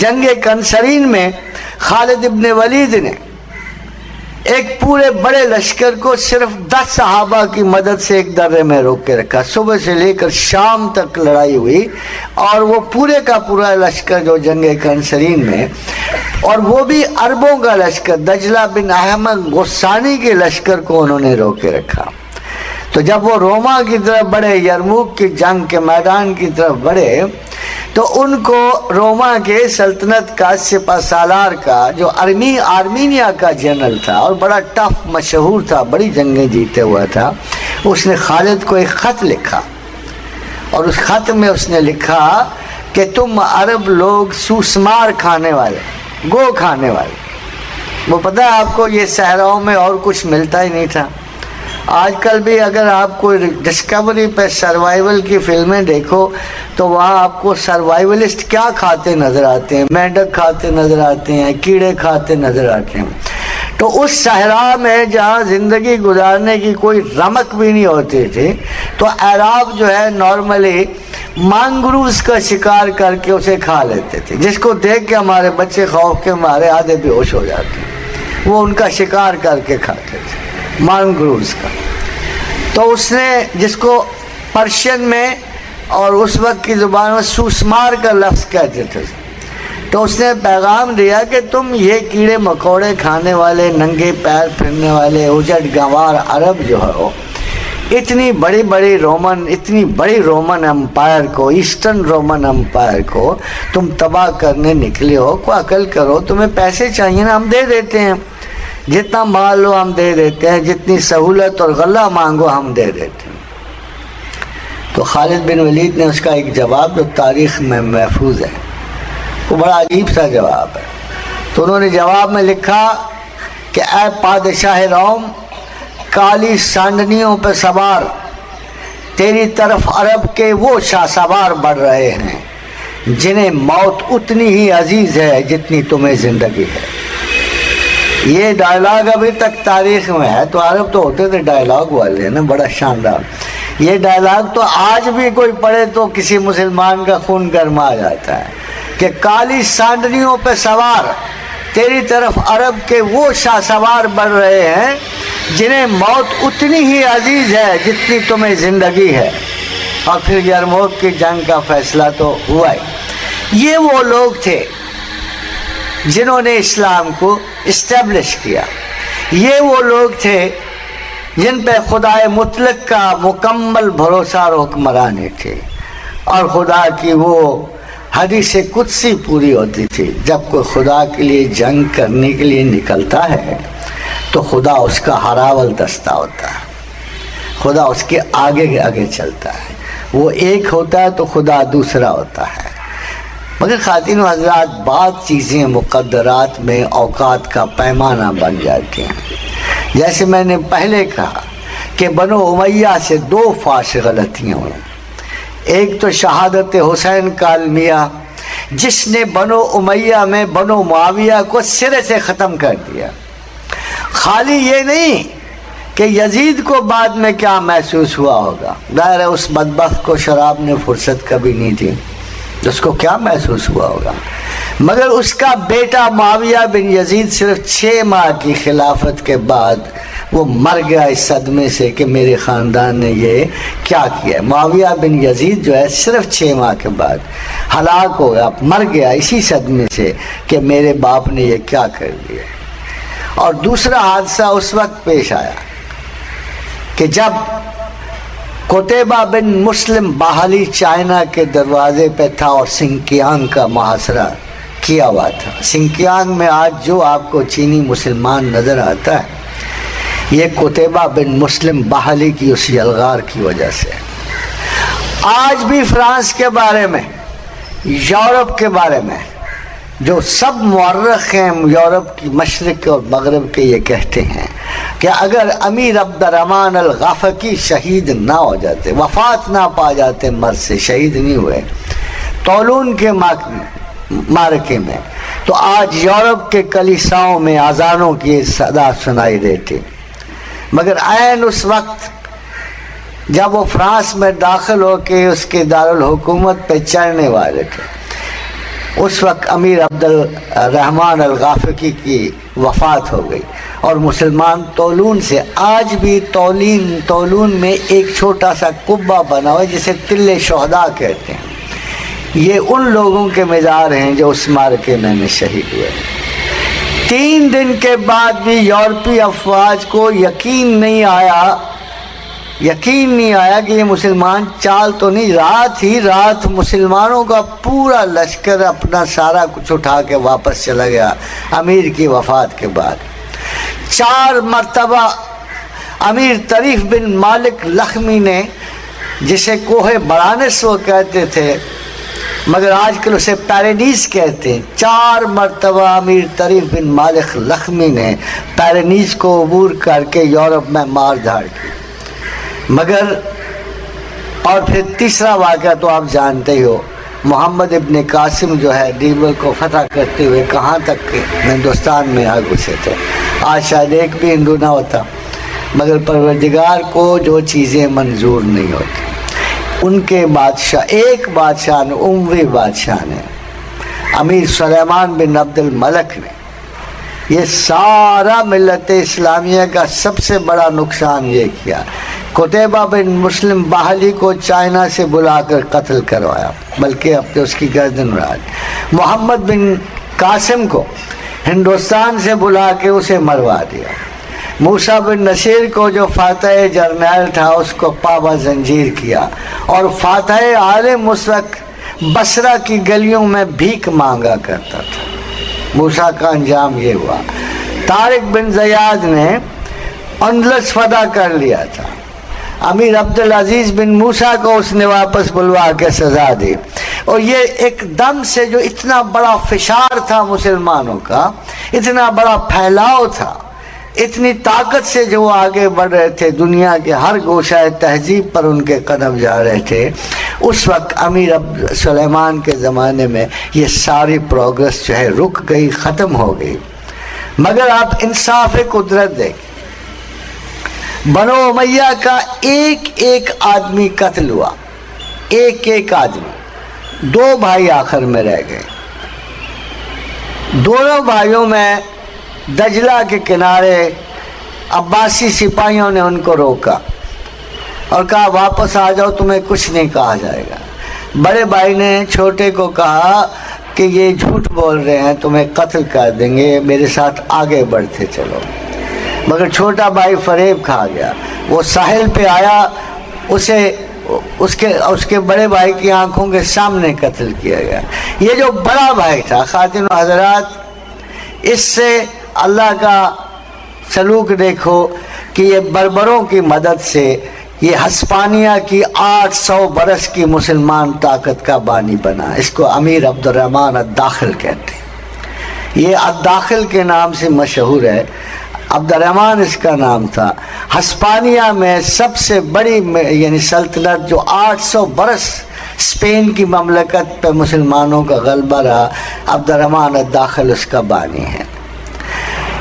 جنگ کنسرین میں خالد ابن ولید نے ایک پورے بڑے لشکر کو صرف 10 صحابہ کی مدد سے ایک درے میں روک کے رکھا. صبح سے لے کر شام تک لڑائی ہوئی اور وہ پورے کا پورا لشکر جو جنگ کنسرین میں، اور وہ بھی عربوں کا لشکر، دجلہ بن احمد غسانی کے لشکر کو انہوں نے روک کے رکھا. تو جب وہ روما کی طرف بڑھے، یرموک کی جنگ کے میدان کی طرف بڑھے، تو ان کو روما کے سلطنت کا سپہ سالار کا جو آرمینیا کا جنرل تھا اور بڑا ٹف مشہور تھا، بڑی جنگیں جیتے ہوا تھا، اس نے خالد کو ایک خط لکھا، اور اس خط میں اس نے لکھا کہ تم عرب لوگ سوسمار کھانے والے، گو کھانے والے. وہ پتہ ہے آپ کو یہ صحراؤں میں اور کچھ ملتا ہی نہیں تھا. آج کل بھی اگر آپ کو ڈسکوری پہ سروائیول کی فلمیں دیکھو تو وہاں آپ کو سروائیولسٹ کیا کھاتے نظر آتے ہیں، مینڈک کھاتے نظر آتے ہیں، کیڑے کھاتے نظر آتے ہیں. تو اس صحرا میں جہاں زندگی گزارنے کی کوئی رمق بھی نہیں ہوتی تھی، تو اعراب جو ہے نارملی مانگروز کا شکار کر کے اسے کھا لیتے تھے، جس کو دیکھ کے ہمارے بچے خوف کے مارے آدھے بے ہوش ہو جاتے ہیں. وہ ان کا شکار کر کے کھاتے تھے، مانگروز کا. تو اس نے، جس کو پرشین میں اور اس وقت کی زبان میں سوسمار کا لفظ کہتے تھے، تو اس نے پیغام دیا کہ تم یہ کیڑے مکوڑے کھانے والے، ننگے پیر پھرنے والے اجڑ گنوار عرب جو ہو، اتنی بڑی رومن امپائر کو، ایسٹرن رومن امپائر کو تم تباہ کرنے نکلے ہو. کو عقل کرو، تمہیں پیسے چاہیے نا، ہم دے دیتے ہیں، جتنا مال لو ہم دے دیتے ہیں، جتنی سہولت اور غلہ مانگو ہم دے دیتے ہیں. تو خالد بن ولید نے اس کا ایک جواب جو تاریخ میں محفوظ ہے، وہ بڑا عجیب سا جواب ہے. تو انہوں نے جواب میں لکھا کہ اے پادشاہ روم، کالی سانڈنیوں پہ سوار تیری طرف عرب کے وہ شاہ سوار بڑھ رہے ہیں جنہیں موت اتنی ہی عزیز ہے جتنی تمہیں زندگی ہے. یہ ڈائلاگ ابھی تک تاریخ میں ہے. تو عرب تو ہوتے تھے ڈائلاگ والے نا، بڑا شاندار. یہ ڈائلاگ تو آج بھی کوئی پڑھے تو کسی مسلمان کا خون گرما جاتا ہے کہ کالی سانڈنیوں پہ سوار تیری طرف عرب کے وہ شاہ سوار بڑھ رہے ہیں جنہیں موت اتنی ہی عزیز ہے جتنی تمہیں زندگی ہے. اور پھر یرموک کی جنگ کا فیصلہ تو ہوا ہی. یہ وہ لوگ تھے جنہوں نے اسلام کو اسٹیبلش کیا. یہ وہ لوگ تھے جن پہ خدا مطلق کا مکمل بھروسہ اور حکمرانی تھی. اور خدا کی وہ حدیث قدسی پوری ہوتی تھی، جب کوئی خدا کے لیے جنگ کرنے کے لیے نکلتا ہے تو خدا اس کا ہراول دستہ ہوتا ہے، خدا اس کے آگے آگے چلتا ہے. وہ ایک ہوتا ہے تو خدا دوسرا ہوتا ہے. مگر خواتین و حضرات، بعض چیزیں مقدرات میں اوقات کا پیمانہ بن جاتی ہیں. جیسے میں نے پہلے کہا کہ بنو امیہ سے 2 فاش غلطیاں ہوئیں. ایک تو شہادت حسین کا المیہ، جس نے بنو امیہ میں بنو معاویہ کو سرے سے ختم کر دیا. خالی یہ نہیں کہ یزید کو بعد میں کیا محسوس ہوا ہوگا، ظاہر ہے اس بدبخت کو شراب نے فرصت کبھی نہیں دی، اس کو کیا محسوس ہوا ہوگا. مگر اس کا بیٹا معاویہ بن یزید صرف 6 ماہ کی خلافت کے بعد وہ مر گیا اس صدمے سے کہ میرے خاندان نے یہ کیا کیا. معاویہ بن یزید جو ہے صرف 6 ماہ کے بعد ہلاک ہو گیا، مر گیا اسی صدمے سے کہ میرے باپ نے یہ کیا کر دیا. اور دوسرا حادثہ اس وقت پیش آیا کہ جب قتیبہ بن مسلم باہلی چائنا کے دروازے پہ تھا اور سنکیانگ کا محاصرہ کیا ہوا تھا. سنکیانگ میں آج جو آپ کو چینی مسلمان نظر آتا ہے، یہ قتیبہ بن مسلم باہلی کی اس یلغار کی وجہ سے. آج بھی فرانس کے بارے میں، یورپ کے بارے میں جو سب مورخ ہیں یورپ کی مشرق اور مغرب کے، یہ کہتے ہیں کہ اگر امیر عبد الرحمن الغافقی شہید نہ ہو جاتے، وفات نہ پا جاتے، مرض سے شہید نہیں ہوئے طولون کے معرکے میں، تو آج یورپ کے کلیساؤں میں اذانوں کی صدا سنائی دیتی. مگر عین اس وقت جب وہ فرانس میں داخل ہو کے اس کے دارالحکومت پہ چڑھنے والے تھے، اس وقت امیر عبد الرحمن الغافقی کی وفات ہو گئی، اور مسلمان طولون سے آج بھی طولون میں ایک چھوٹا سا قبہ بنا ہوا ہے جسے تل شہداء کہتے ہیں. یہ ان لوگوں کے مزار ہیں جو اس معرکے میں شہید ہوئے. 3 دن کے بعد بھی یورپی افواج کو یقین نہیں آیا کہ یہ مسلمان چال تو نہیں. رات مسلمانوں کا پورا لشکر اپنا سارا کچھ اٹھا کے واپس چلا گیا امیر کی وفات کے بعد. 4 مرتبہ امیر طریف بن مالک لخمی نے، جسے کوہ برانس وہ کہتے تھے مگر آج کل اسے پیرینیز کہتے ہیں، 4 مرتبہ امیر طریف بن مالک لخمی نے پیرینیز کو عبور کر کے یورپ میں مار دھاڑ کی. مگر اور پھر تیسرا واقعہ تو آپ جانتے ہی ہو، محمد ابن قاسم جو ہے ڈیبل کو فتح کرتے ہوئے کہاں تک ہندوستان میں آ گھسے تھے. آج شاید ایک بھی ہندو نہ ہوتا، مگر پروردگار کو جو چیزیں منظور نہیں ہوتی، ان کے ایک بادشاہ نے، اموی بادشاہ نے، امیر سلیمان بن عبد الملک نے، یہ سارا ملت اسلامیہ کا سب سے بڑا نقصان یہ کیا. قتیبہ بن مسلم باہلی کو چائنا سے بلا کر قتل کروایا، بلکہ اب تو اس کی گردن اڑا دی. محمد بن قاسم کو ہندوستان سے بلا کے اسے مروا دیا. موسیٰ بن نصیر کو جو فاتح جرنیل تھا اس کو پابا زنجیر کیا، اور فاتح عالم اس وقت بصرہ کی گلیوں میں بھیک مانگا کرتا تھا. موسیٰ کا انجام یہ ہوا. طارق بن زیاد نے اندلس فتح کر لیا تھا. امیر عبدالعزیز بن موسیٰ کو اس نے واپس بلوا کے سزا دی، اور یہ ایک دم سے جو اتنا بڑا فشار تھا مسلمانوں کا، اتنا بڑا پھیلاؤ تھا، اتنی طاقت سے جو وہ آگے بڑھ رہے تھے، دنیا کے ہر گوشہ تہذیب پر ان کے قدم جا رہے تھے، اس وقت امیر سلیمان کے زمانے میں یہ ساری پروگرس جو ہے رک گئی، ختم ہو گئی. مگر آپ انصاف قدرت دیکھیں، بنو امیہ کا ایک آدمی قتل ہوا، ایک آدمی. 2 بھائی آخر میں رہ گئے. دونوں بھائیوں میں دجلہ کے کنارے عباسی سپاہیوں نے ان کو روکا اور کہا واپس آ جاؤ، تمہیں کچھ نہیں کہا جائے گا. بڑے بھائی نے چھوٹے کو کہا کہ یہ جھوٹ بول رہے ہیں، تمہیں قتل کر دیں گے، میرے ساتھ آگے بڑھتے چلو. مگر چھوٹا بھائی فریب کھا گیا. وہ ساحل پہ آیا، اسے اس کے بڑے بھائی کی آنکھوں کے سامنے قتل کیا گیا. یہ جو بڑا بھائی تھا، خواتین و حضرات، اس سے اللہ کا سلوک دیکھو کہ یہ بربروں کی مدد سے یہ ہسپانیہ کی 800 برس کی مسلمان طاقت کا بانی بنا. اس کو امیر عبد الرحمن الداخل کہتے ہیں. یہ الداخل کے نام سے مشہور ہے، عبد الرحمن اس کا نام تھا. ہسپانیہ میں سب سے بڑی یعنی سلطنت جو 800 برس اسپین کی مملکت پہ مسلمانوں کا غلبہ رہا، عبد الرحمن الداخل اس کا بانی ہے.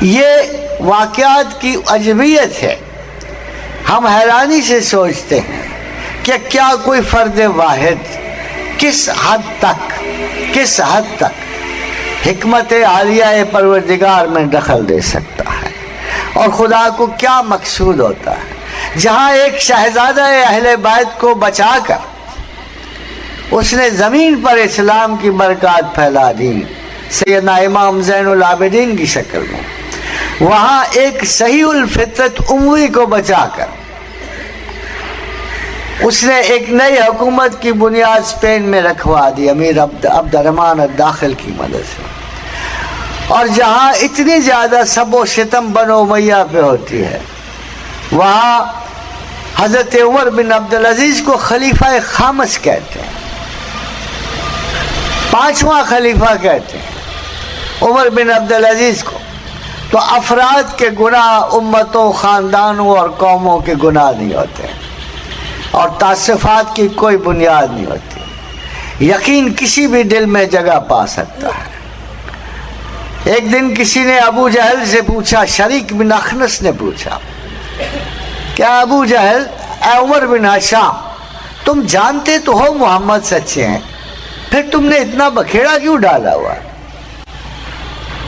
یہ واقعات کی عجیبیت ہے. ہم حیرانی سے سوچتے ہیں کہ کیا کوئی فرد واحد کس حد تک حکمت عالیہ پروردگار میں دخل دے سکتا ہے، اور خدا کو کیا مقصود ہوتا ہے. جہاں ایک شہزادہ اہل بیت کو بچا کر اس نے زمین پر اسلام کی برکات پھیلا دی سیدنا امام زین العابدین کی شکل میں، وہاں ایک صحیح الفطرت اموی کو بچا کر اس نے ایک نئی حکومت کی بنیاد اسپین میں رکھوا دی امیر عبد الرحمن الداخل کی مدد سے. اور جہاں اتنی زیادہ سب و شتم بنو امیہ پہ ہوتی ہے، وہاں حضرت عمر بن عبدالعزیز کو خلیفہ خامس کہتے ہیں، 5واں خلیفہ کہتے ہیں عمر بن عبدالعزیز کو. تو افراد کے گناہ امتوں، خاندانوں اور قوموں کے گناہ نہیں ہوتے، اور تعصفات کی کوئی بنیاد نہیں ہوتی. یقین کسی بھی دل میں جگہ پا سکتا ہے. ایک دن کسی نے ابو جہل سے پوچھا، شریک بن اخنس نے پوچھا، کیا ابو جہل، اے عمر بن ہشام، تم جانتے تو ہو محمد سچے ہیں، پھر تم نے اتنا بکھیڑا کیوں ڈالا ہوا؟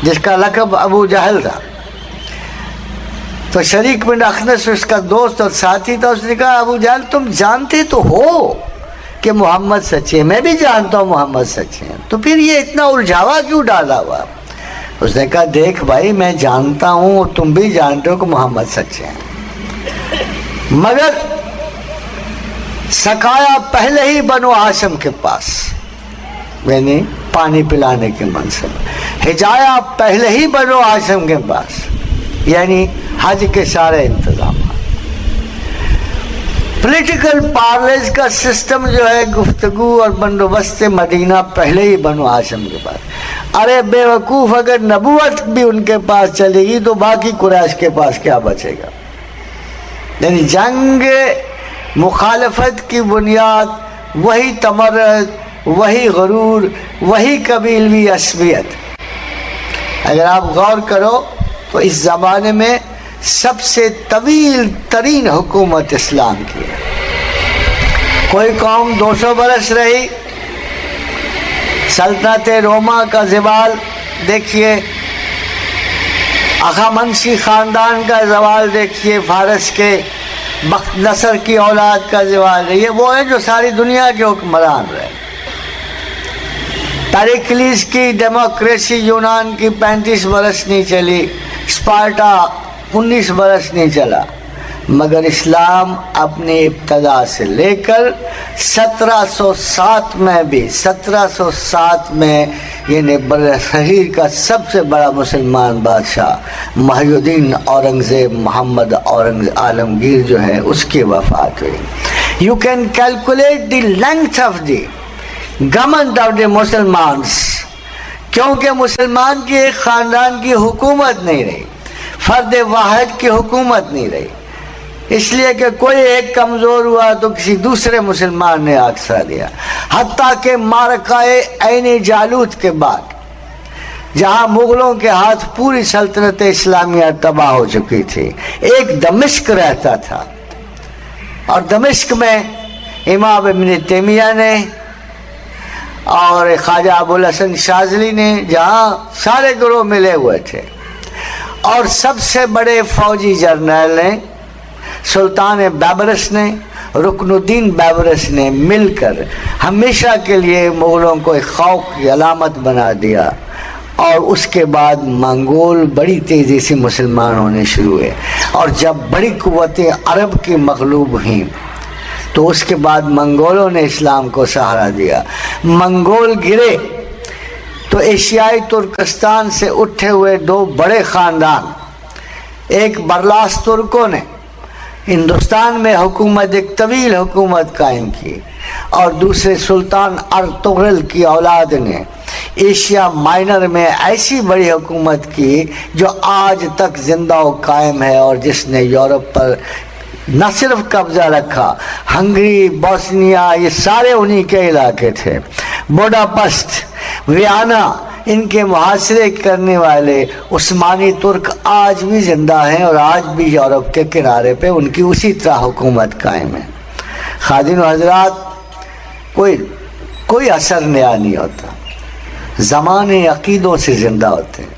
جس کا لقب ابو جہل تھا، تو شریک بن اخنس اس کا دوست اور ساتھی تھا، اس نے کہا ابو جہل تم جانتے تو ہو کہ محمد سچے، میں بھی جانتا ہوں محمد سچے ہیں، تو پھر یہ اتنا الجھاوا کیوں ڈالا ہوا؟ اس نے کہا دیکھ بھائی میں جانتا ہوں اور تم بھی جانتے ہو کہ محمد سچے ہیں، مگر سکایا پہلے ہی بنو ہاشم کے پاس، یعنی پانی پلانے کے منصب، ہجایا پہلے ہی بنو ہاشم کے پاس، یعنی حج کے سارے انتظامات۔ پولیٹیکل پارلیز کا سسٹم جو ہے، گفتگو اور بندوبست مدینہ پہلے ہی بنو ہاشم کے پاس۔ ارے بے وقوف، اگر نبوت بھی ان کے پاس چلے گی تو باقی قریش کے پاس کیا بچے گا؟ یعنی جنگ مخالفت کی بنیاد وہی تمرد، وہی غرور، وہی قبیلوی عصبیت۔ اگر آپ غور کرو تو اس زمانے میں سب سے طویل ترین حکومت اسلام کی ہے۔ کوئی قوم 200 برس رہی، سلطنت روما کا زوال دیکھیے، اخامنشی خاندان کا زوال دیکھیے، فارس کے بخت نصر کی اولاد کا زوال، یہ وہ ہیں جو ساری دنیا کے حکمران رہے۔ پیریکلیس کی ڈیموکریسی یونان کی 35 برس نہیں چلی، اسپارٹا 19 برس نہیں چلا، مگر اسلام اپنی ابتدا سے لے کر 1707 میں بھی 1707 میں یعنی برصغیر کا سب سے بڑا مسلمان بادشاہ محی الدین اورنگزیب محمد عالمگیر جو ہے، اس کی وفات ہوئی۔ You can calculate the length of the government of the Musalmans, کیونکہ مسلمان کی ایک خاندان کی حکومت نہیں رہی، فرد واحد کی حکومت نہیں رہی، اس لیے کہ کوئی ایک کمزور ہوا تو کسی دوسرے مسلمان نے آکسا دیا۔ حتیٰ کہ معرکہ عین جالوت کے بعد، جہاں مغلوں کے ہاتھ پوری سلطنت اسلامیہ تباہ ہو چکی تھی، ایک دمشق رہتا تھا، اور دمشق میں امام ابن تیمیہ نے اور خواجہ ابوالحسن شاذلی نے، جہاں سارے گروہ ملے ہوئے تھے، اور سب سے بڑے فوجی جرنیل نے، سلطان بیبرس نے، رکن الدین بیبرس نے مل کر ہمیشہ کے لیے مغلوں کو ایک خوف کی علامت بنا دیا، اور اس کے بعد منگول بڑی تیزی سے مسلمان ہونے شروع ہوئے، اور جب بڑی قوتیں عرب کی مغلوب ہوئیں تو اس کے بعد منگولوں نے اسلام کو سہارا دیا۔ منگول گرے تو ایشیائی ترکستان سے اٹھے ہوئے دو بڑے خاندان، ایک برلاس ترکوں نے ہندوستان میں حکومت، ایک طویل حکومت قائم کی، اور دوسرے سلطان ارطغرل کی اولاد نے ایشیا مائنر میں ایسی بڑی حکومت کی جو آج تک زندہ و قائم ہے، اور جس نے یورپ پر نہ صرف قبضہ رکھا، ہنگری، بوسنیا، یہ سارے انہی کے علاقے تھے، بوڈاپسٹ، ویانا، ان کے محاصرے کرنے والے عثمانی ترک آج بھی زندہ ہیں، اور آج بھی یورپ کے کنارے پہ ان کی اسی طرح حکومت قائم ہے۔ خادم و حضرات، کوئی اثر نیا نہیں ہوتا، زمانے عقیدوں سے زندہ ہوتے ہیں۔